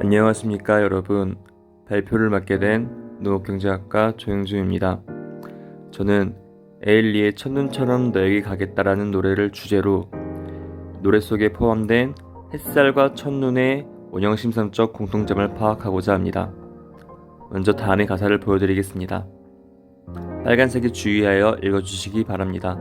안녕하십니까 여러분. 발표를 맡게 된 농업경제학과 조영주입니다. 저는 에일리의 첫눈처럼 너에게 가겠다라는 노래를 주제로 노래 속에 포함된 햇살과 첫눈의 원형심성적 공통점을 파악하고자 합니다. 먼저 다음의 가사를 보여드리겠습니다. 빨간색에 주의하여 읽어주시기 바랍니다.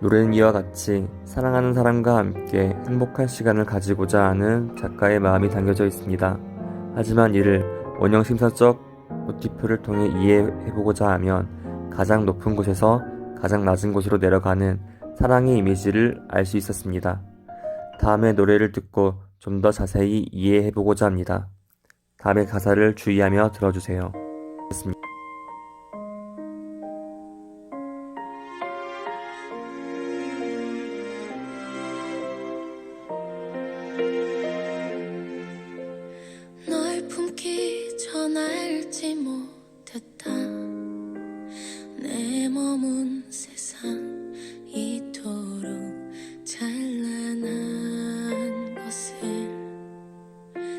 노래는 이와 같이 사랑하는 사람과 함께 행복한 시간을 가지고자 하는 작가의 마음이 담겨져 있습니다. 하지만 이를 원형심사적 모티프를 통해 이해해보고자 하면 가장 높은 곳에서 가장 낮은 곳으로 내려가는 사랑의 이미지를 알 수 있었습니다. 다음의 노래를 듣고 좀 더 자세히 이해해보고자 합니다. 다음의 가사를 주의하며 들어주세요. 널 품기 전 알지 못했다. 내 머문 세상 이토록 찬란한 것을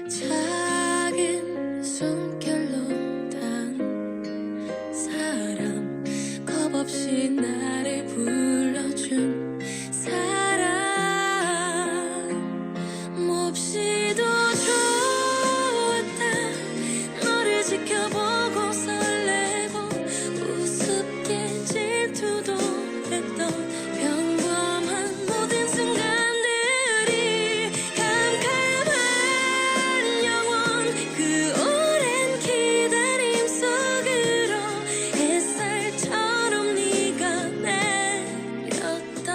작은 숨결로 단 사람, 겁없이 나를 불러준 사람, 몹시도 지켜보고 설레고 우습게 질투도 했던 평범한 모든 순간들이 캄캄한 영원 그 오랜 기다림 속으로 햇살처럼 네가 내렸다.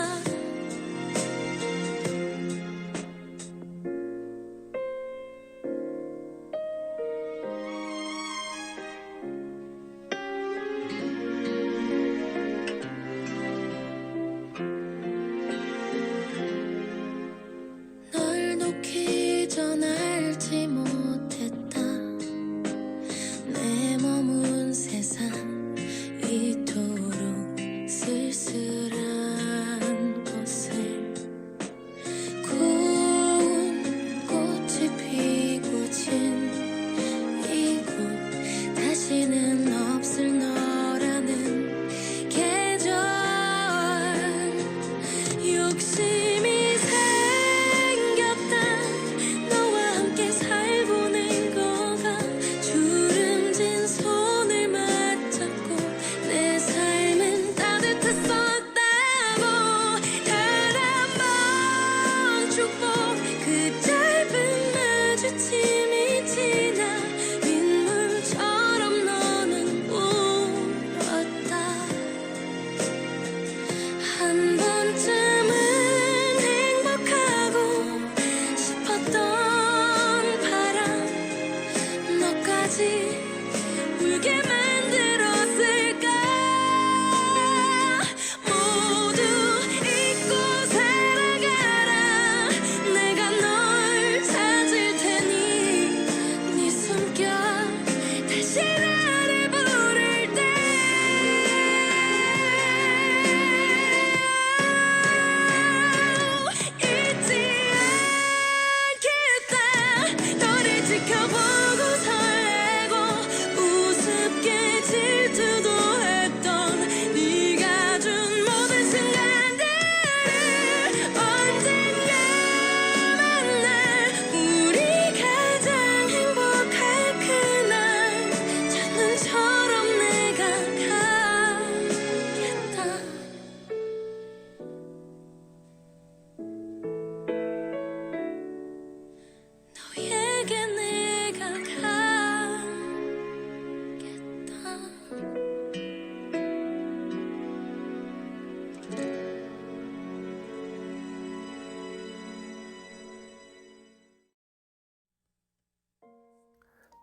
널 놓기 전 알지 못했다. 내 머문 세상 이토록 쓸쓸한 것을 고운 꽃이 피고 진 이곳 다시는 없을 너라는 계절 욕심이 생겼다. 너와 함께 살보낸 거가 주름진 손을 맞잡고 내 삶은 따뜻했었다고. 단 한 번 축복 그 짧은 마주침이 지나 빗물처럼 너는 울었다. 한 번쯤은 행복하고 싶었던 바람 너까지 울게 만들었을까. 모두 잊고 살아가라. 내가 널 찾을 테니 네 숨결 다시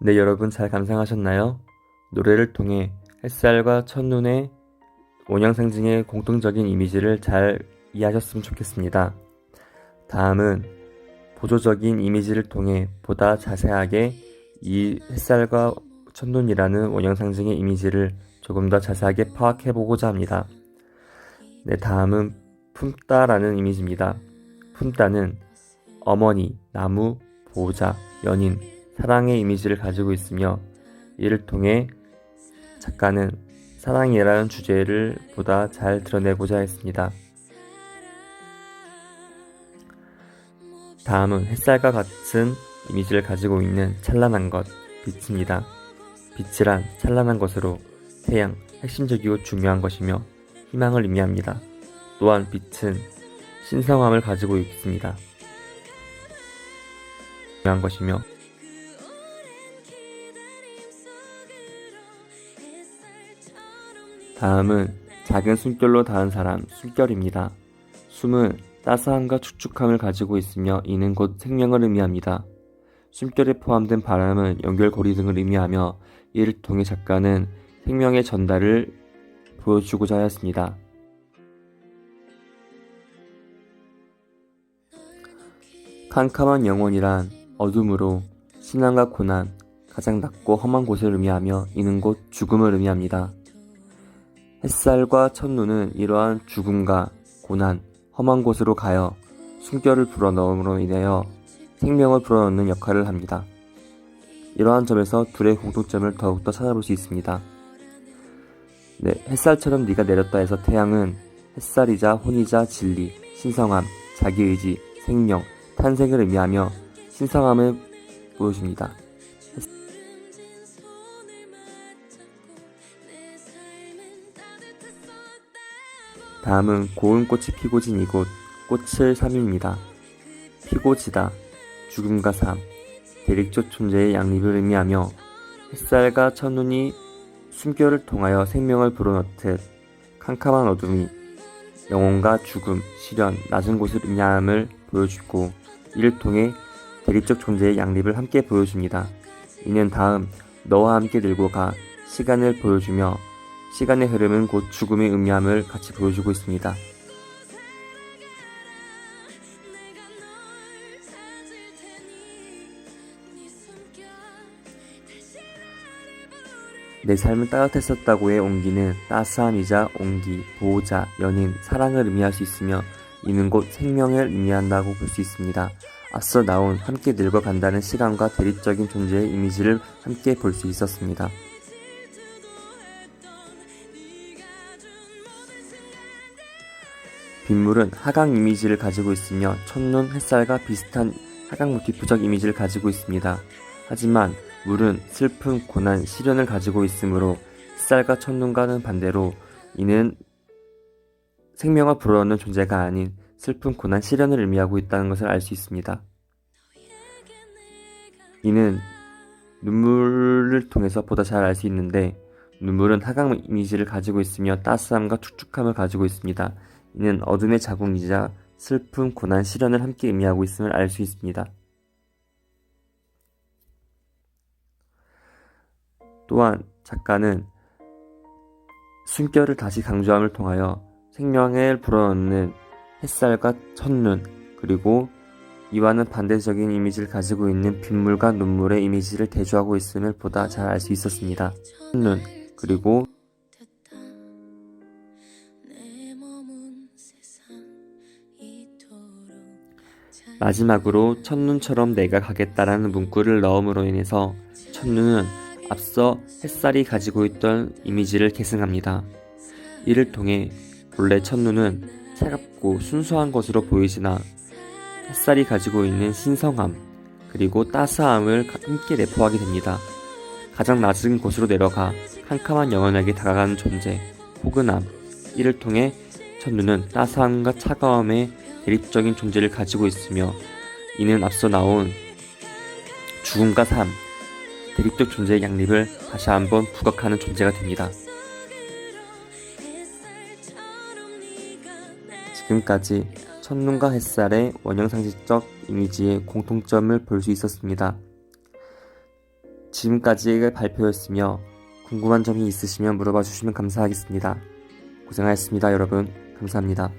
네, 여러분 잘 감상하셨나요? 노래를 통해 햇살과 첫눈의 원형 상징의 공통적인 이미지를 잘 이해하셨으면 좋겠습니다. 다음은 보조적인 이미지를 통해 보다 자세하게 이 햇살과 첫눈이라는 원형 상징의 이미지를 조금 더 자세하게 파악해보고자 합니다. 네, 다음은 품다라는 이미지입니다. 품다는 어머니, 나무, 보호자, 연인, 사랑의 이미지를 가지고 있으며 이를 통해 작가는 사랑이라는 주제를 보다 잘 드러내고자 했습니다. 다음은 햇살과 같은 이미지를 가지고 있는 찬란한 것, 빛입니다. 빛이란 찬란한 것으로 태양, 핵심적이고 중요한 것이며 희망을 의미합니다. 또한 빛은 신성함을 가지고 있습니다. 중요한 것이며 다음은 작은 숨결로 닿은 사람, 숨결입니다. 숨은 따스함과 축축함을 가지고 있으며 이는 곧 생명을 의미합니다. 숨결에 포함된 바람은 연결고리 등을 의미하며 이를 통해 작가는 생명의 전달을 보여주고자 하였습니다. 캄캄한 영혼이란 어둠으로 신앙과 고난, 가장 낮고 험한 곳을 의미하며 이는 곧 죽음을 의미합니다. 햇살과 첫눈은 이러한 죽음과 고난, 험한 곳으로 가여 숨결을 불어넣음으로 인하여 생명을 불어넣는 역할을 합니다. 이러한 점에서 둘의 공통점을 더욱더 찾아볼 수 있습니다. 네, 햇살처럼 네가 내렸다 해서 태양은 햇살이자 혼이자 진리, 신성함, 자기의지, 생명, 탄생을 의미하며 신성함을 보여줍니다. 다음은 고운 꽃이 피고 진 이곳, 꽃을 삼입니다. 피고 지다, 죽음과 삶, 대립적 존재의 양립을 의미하며 햇살과 첫눈이 숨결을 통하여 생명을 불어넣듯 캄캄한 어둠이 영혼과 죽음, 시련, 낮은 곳을 의미함을 보여주고 이를 통해 대립적 존재의 양립을 함께 보여줍니다. 이는 다음 너와 함께 들고 가 시간을 보여주며 시간의 흐름은 곧 죽음의 의미함을 같이 보여주고 있습니다. 내 삶은 따뜻했었다고의 온기는 따스함이자 온기, 보호자, 연인, 사랑을 의미할 수 있으며 이는 곧 생명을 의미한다고 볼 수 있습니다. 앞서 나온 함께 늙어간다는 시간과 대립적인 존재의 이미지를 함께 볼 수 있었습니다. 빗물은 하강 이미지를 가지고 있으며 첫눈, 햇살과 비슷한 하강 모티프적 이미지를 가지고 있습니다. 하지만 물은 슬픔, 고난, 시련을 가지고 있으므로 햇살과 첫눈과는 반대로 이는 생명을 불어넣는 존재가 아닌 슬픔, 고난, 시련을 의미하고 있다는 것을 알 수 있습니다. 이는 눈물을 통해서 보다 잘 알 수 있는데 눈물은 하강 이미지를 가지고 있으며 따스함과 축축함을 가지고 있습니다. 이는 어둠의 자국이자 슬픔, 고난, 시련을 함께 의미하고 있음을 알 수 있습니다. 또한 작가는 숨결을 다시 강조함을 통하여 생명을 불어넣는 햇살과 첫눈 그리고 이와는 반대적인 이미지를 가지고 있는 빗물과 눈물의 이미지를 대조하고 있음을 보다 잘 알 수 있었습니다. 첫눈 그리고 마지막으로 첫눈처럼 내가 가겠다라는 문구를 넣음으로 인해서 첫눈은 앞서 햇살이 가지고 있던 이미지를 계승합니다. 이를 통해 본래 첫눈은 차갑고 순수한 것으로 보이지나 햇살이 가지고 있는 신성함 그리고 따스함을 함께 내포하게 됩니다. 가장 낮은 곳으로 내려가 캄캄한 영혼에게 다가가는 존재, 포근함. 이를 통해 첫눈은 따스함과 차가움의 대립적인 존재를 가지고 있으며 이는 앞서 나온 죽음과 삶, 대립적 존재의 양립을 다시 한번 부각하는 존재가 됩니다. 지금까지 첫눈과 햇살의 원형상징적 이미지의 공통점을 볼 수 있었습니다. 지금까지의 발표였으며 궁금한 점이 있으시면 물어봐 주시면 감사하겠습니다. 고생하셨습니다, 여러분. 감사합니다.